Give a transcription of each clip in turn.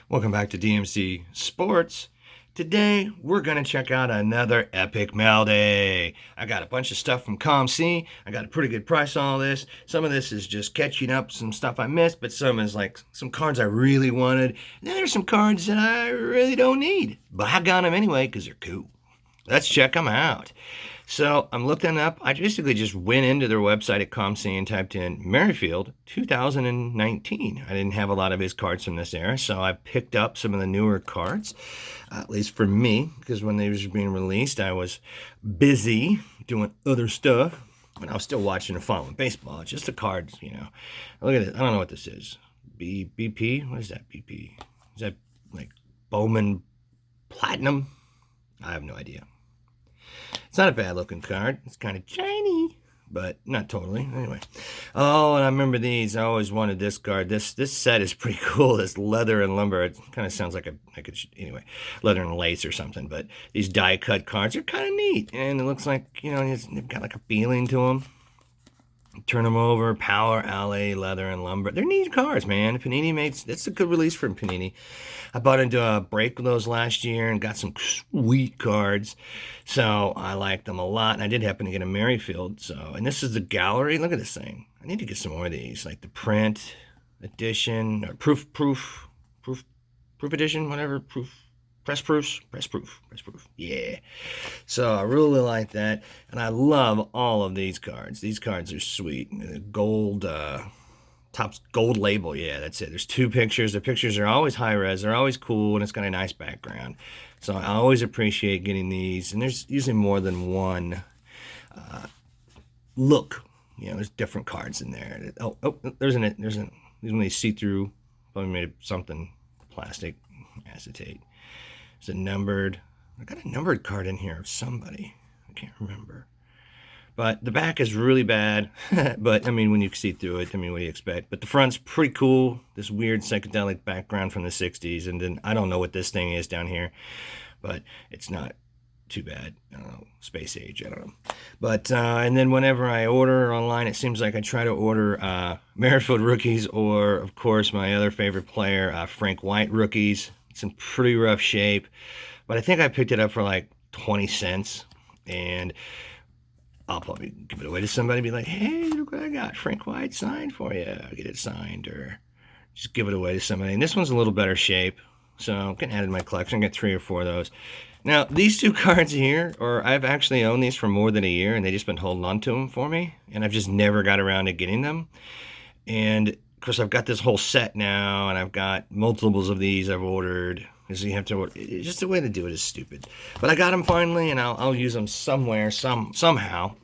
Welcome back to DMC Sports. Today, we're going to check out another epic mail day. I got a bunch of stuff from ComC. I got a pretty good price on all this. Some of this is just catching up some stuff I missed, but some is like some cards I really wanted. And then there's some cards that I really don't need, but I got them anyway because they're cool. Let's check them out. So I'm looking up. I basically just went into their website at ComC and typed in Merrifield 2019. I didn't have a lot of his cards from this era, so I picked up some of the newer cards, at least for me, because when they were being released, I was busy doing other stuff, and I was still watching and following baseball. It's just the cards, you know. Look at it. I don't know what this is. BP? What is that, BP? Is that like Bowman Platinum? I have no idea. It's not a bad looking card. It's kind of shiny, but not totally. Anyway. Oh, and I remember these. I always wanted this card. This set is pretty cool. This leather and lumber. It kind of sounds like anyway, leather and lace or something. But these die cut cards are kind of neat. And it looks like, you know, they've got like a feeling to them. Turn them over, Power Alley, Leather and Lumber. They're neat cards, man. Panini makes, that's a good release from Panini. I bought into a break with those last year and got some sweet cards. So I like them a lot. And I did happen to get a Merrifield. So, and this is the gallery. Look at this thing. I need to get some more of these, like the print edition or proof edition, whatever, press proof. Yeah. So I really like that. And I love all of these cards. These cards are sweet. Gold, Topps gold label. Yeah, that's it. There's two pictures. The pictures are always high res. They're always cool, and it's got a nice background. So I always appreciate getting these. And there's usually more than one look. You know, there's different cards in there. There's one of these see-through. Probably made of something plastic, acetate. There's a numbered. I got a numbered card in here of somebody. I can't remember. But the back is really bad. But, I mean, when you see through it, I mean, what do you expect? But the front's pretty cool. This weird psychedelic background from the 60s. And then I don't know what this thing is down here. But it's not too bad. I don't know. Space age. I don't know. But, and then whenever I order online, it seems like I try to order Merrifield rookies or, of course, my other favorite player, Frank White rookies. It's in pretty rough shape. But I think I picked it up for like 20 cents. And I'll probably give it away to somebody and be like, hey, look what I got. Frank White signed for you. I'll get it signed or just give it away to somebody. And this one's a little better shape. So I'm going to add it to my collection. I got 3 or 4 of those. Now, these 2 cards here, I've actually owned these for more than a year, and they've just been holding on to them for me. And I've just never got around to getting them. And, of course, I've got this whole set now, and I've got multiples of these I've ordered. Because you have to order. It's just the way to do it is stupid. But I got them finally, and I'll use them somewhere, somehow.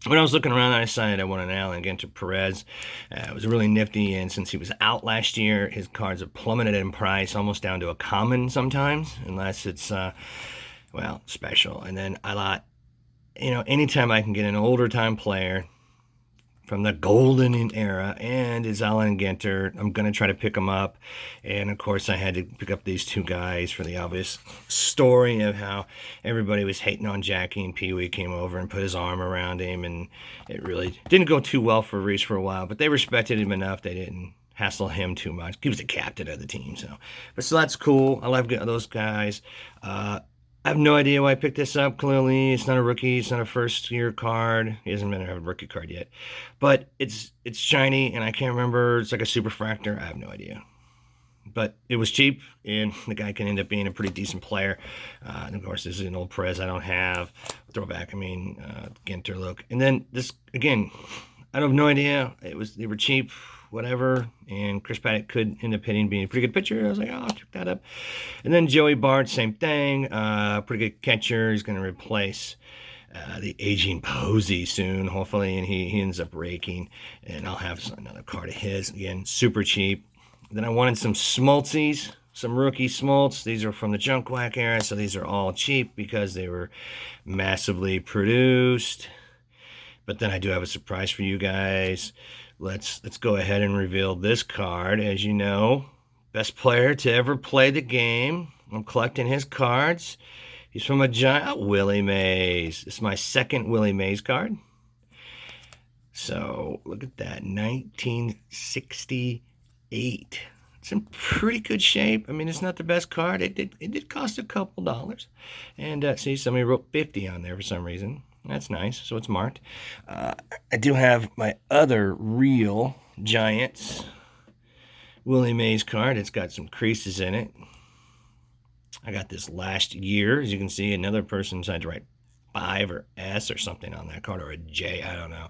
When I was looking around, I decided I wanted an Allen Ginter Perez. It was really nifty, and since he was out last year, his cards have plummeted in price, almost down to a common sometimes, unless it's, well, special. And then I thought, you know, anytime I can get an older time player from the golden era and is Allen Ginter, I'm going to try to pick him up. And, of course, I had to pick up these 2 guys for the obvious story of how everybody was hating on Jackie, and Pee Wee came over and put his arm around him, and it really didn't go too well for Reese for a while, but they respected him enough. They didn't hassle him too much. He was the captain of the team, so that's cool. I love those guys. I have no idea why I picked this up. Clearly, it's not a rookie. It's not a first-year card. He hasn't been a rookie card yet. But it's shiny, and I can't remember. It's like a superfractor. I have no idea. But it was cheap, and the guy can end up being a pretty decent player. And, of course, this is an old Perez I don't have. Throwback, Ginter look. And then this, again, I have no idea. They were cheap, whatever, and Chris Paddock could end up being a pretty good pitcher. I was like, oh, I'll check that up. And then Joey Bart, same thing, pretty good catcher. He's going to replace the aging Posey soon, hopefully, and he ends up raking, and I'll have another card of his. Again, super cheap. Then I wanted some Smoltzies, some rookie Smoltz. These are from the Junk Whack era, so these are all cheap because they were massively produced. But then I do have a surprise for you guys. Let's go ahead and reveal this card. As you know, best player to ever play the game. I'm collecting his cards. He's from a giant Willie Mays. This is my second Willie Mays card. So look at that, 1968. It's in pretty good shape. I mean, it's not the best card. It did cost a couple dollars. And see, somebody wrote 50 on there for some reason. That's nice. So it's marked. I do have my other real Giants Willie Mays card. It's got some creases in it. I got this last year. As you can see, another person tried to write 5 or S or something on that card, or a J, I don't know.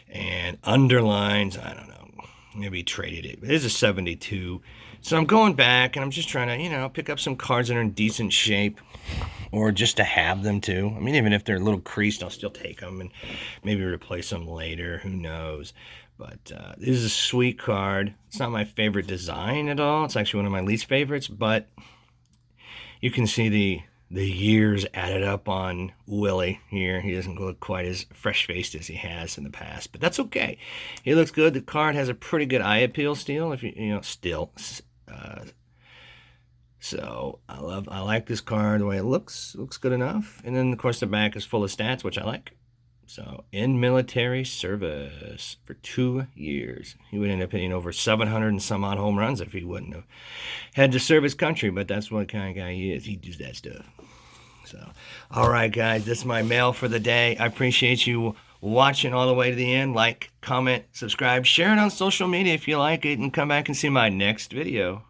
And underlines, I don't know. Maybe he traded it. It is a 72. So I'm going back and I'm just trying to, pick up some cards that are in decent shape, or just to have them too. I mean, even if they're a little creased, I'll still take them and maybe replace them later. Who knows? But this is a sweet card. It's not my favorite design at all. It's actually one of my least favorites, but you can see the years added up on Willie here. He doesn't look quite as fresh-faced as he has in the past, but that's okay. He looks good. The card has a pretty good eye appeal still, if still. So I like this card the way it looks. It looks good enough. And then of course the back is full of stats, which I like. So, in military service for 2 years. He would end up hitting over 700 and some odd home runs if he wouldn't have had to serve his country, but that's what kind of guy he is. He does that stuff. So, all right, guys, this is my mail for the day. I appreciate you watching all the way to the end. Like, comment, subscribe, share it on social media if you like it, and come back and see my next video.